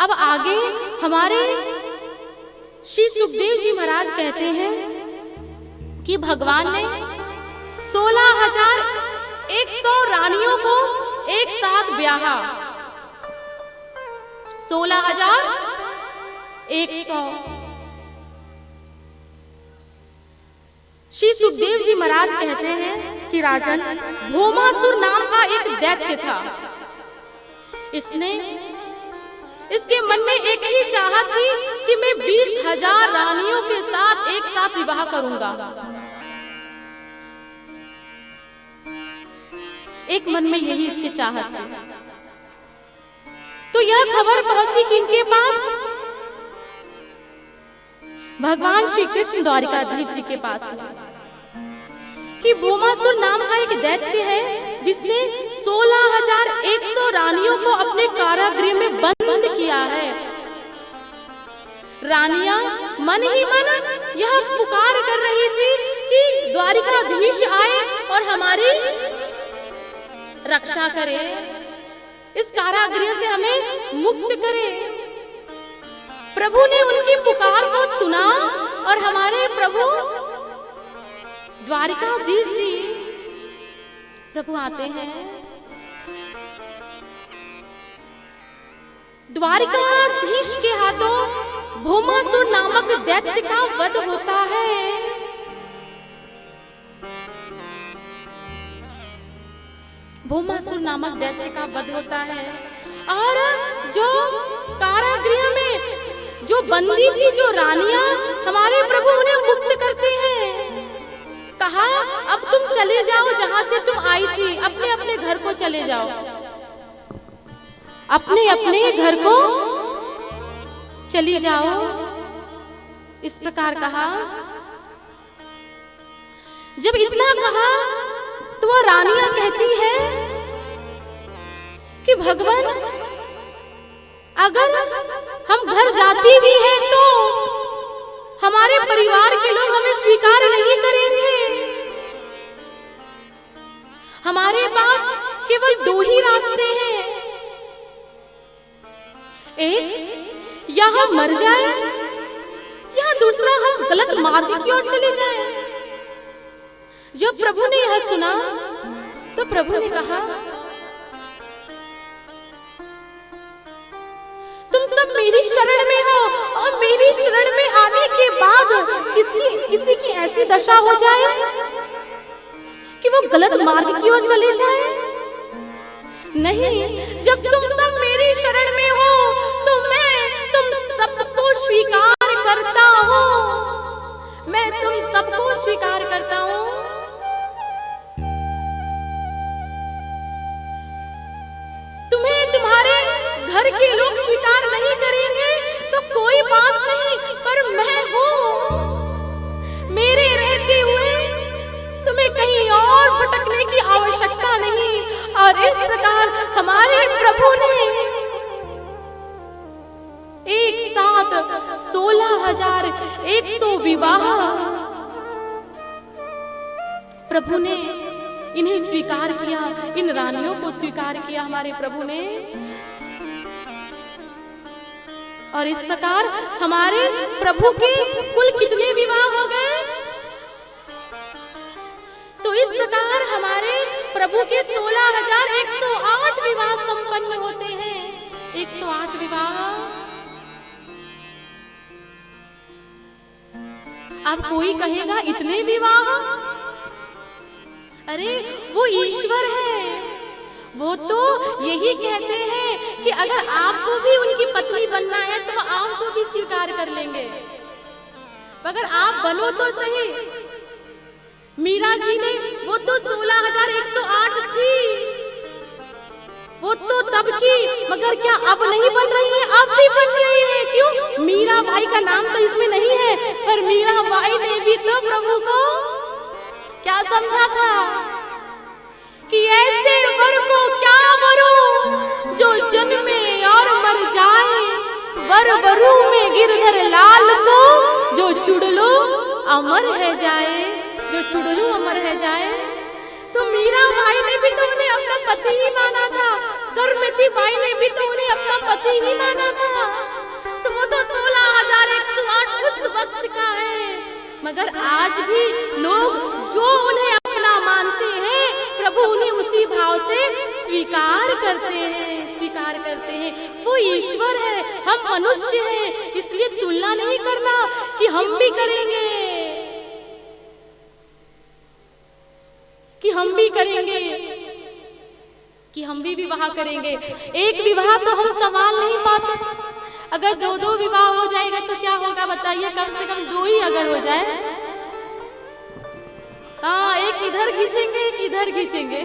अब आगे हमारे श्री सुखदेव जी महाराज कहते हैं कि भगवान ने 16,100 रानियों को एक साथ ब्याहा। 16,100। श्री सुखदेव जी महाराज कहते हैं कि राजन, भौमासुर नाम का एक दैत्य था। इसके मन में एक ही चाहत थी कि मैं 20,000 रानियों के साथ एक साथ विवाह करूंगा। एक मन में यही इसकी चाहत थी। तो यह खबर पहुंची किनके पास? भगवान श्री कृष्ण द्वारिकाधीश जी के पास कि भौमासुर नाम का एक दैत्य है जिसने 16,100 रानियों को अपने कारागृह में बंद किया है। रानियां मन ही मन यह पुकार कर रही थी कि द्वारिकाधीश आए और हमारी रक्षा करे, इस कारागृह से हमें मुक्त करे। प्रभु ने उनकी पुकार को सुना और हमारे प्रभु द्वारिकाधीश जी प्रभु आते हैं। द्वारिकाधीश के हाथों भौमासुर नामक दैत्य का वध होता है। भौमासुर नामक दैत्य का वध होता है और जो कारागृह में जो बंदी थी, जो रानियां, हमारे प्रभु उन्हें मुक्त करते हैं। कहा, अब तुम चले जाओ जहां से तुम आई थी, अपने अपने घर को चले जाओ, अपने अपने घर को चली जाओ। इस प्रकार कहा। जब इतना कहा तो वह रानियां कहती है कि भगवान, अगर हम घर जाती भी हैं तो हमारे परिवार के लोग हमें स्वीकार नहीं करेंगे। हमारे पास केवल 2 ही रास्ते हैं, एक या हम मर जाए या दूसरा हम गलत मार्ग की ओर चले जाए। जब प्रभु ने यह सुना तो प्रभु ने कहा, तुम सब मेरी शरण में हो और मेरी शरण में आने के बाद किसी की ऐसी दशा हो जाए कि वो गलत मार्ग की ओर चले जाए। नहीं, जब तुम सब मेरी शरण में हो तो मैं तुम सबको स्वीकार करता हूँ, मैं तुम सबको स्वीकार करता हूँ। तुम्हें तुम्हारे घर के लोग स्वीकार नहीं करेंगे तो कोई बात नहीं, पर मैं हूँ, मेरे रहते हुए तुम्हें कहीं और भटकने की आवश्यकता नहीं। और इस प्रकार हमारे प्रभु ने एक साथ 16,100 विवाह प्रभु ने इन्हें स्वीकार किया, इन रानियों को स्वीकार किया हमारे प्रभु ने। और इस प्रकार हमारे प्रभु के कुल कितने विवाह हो गए? तो इस प्रकार हमारे प्रभु के 16,108 विवाह संपन्न होते हैं। 108 विवाह। अब कोई कहेगा इतने विवाह? अरे वो ईश्वर है, वो तो यही कहते हैं कि अगर आपको भी उनकी पत्नी बनना है तो आपको भी स्वीकार कर लेंगे, अगर आप बनो तो सही। मीरा जी ने, वो तो 16,108 थी, वो तो तब की, मगर क्या अब नहीं बन रही है? अब भी बन रही है। क्यों? मीरा भाई का नाम तो इसमें नहीं है, पर मीरा भाई ने भी तो प्रभु को क्या समझा था कि ऐसे वर को क्या वरो जो जन्मे और मर जाए, वर वरु में गिरधर लाल को जो चुड़लो अमर है जाए, जो चुड़लो अमर है जाए। तो मीरा भाई ने भी तो उन्हें अपना पति ही माना था, दुर्मति बाई ने भी तो उन्हें अपना पति ही माना था। मगर आज भी लोग जो उन्हें अपना मानते हैं, प्रभु उन्हें उसी भाव से स्वीकार करते हैं। वो ईश्वर है, हम मनुष्य हैं, इसलिए तुलना नहीं करना कि हम भी करेंगे, कि हम भी विवाह करेंगे। एक विवाह तो हम संभाल नहीं पाते, अगर 2-2 विवाह हो जाएगा तो क्या होगा बताइए? कम से कम 2 ही अगर हो जाए, हाँ, एक इधर खींचेंगे, एक इधर खींचेंगे।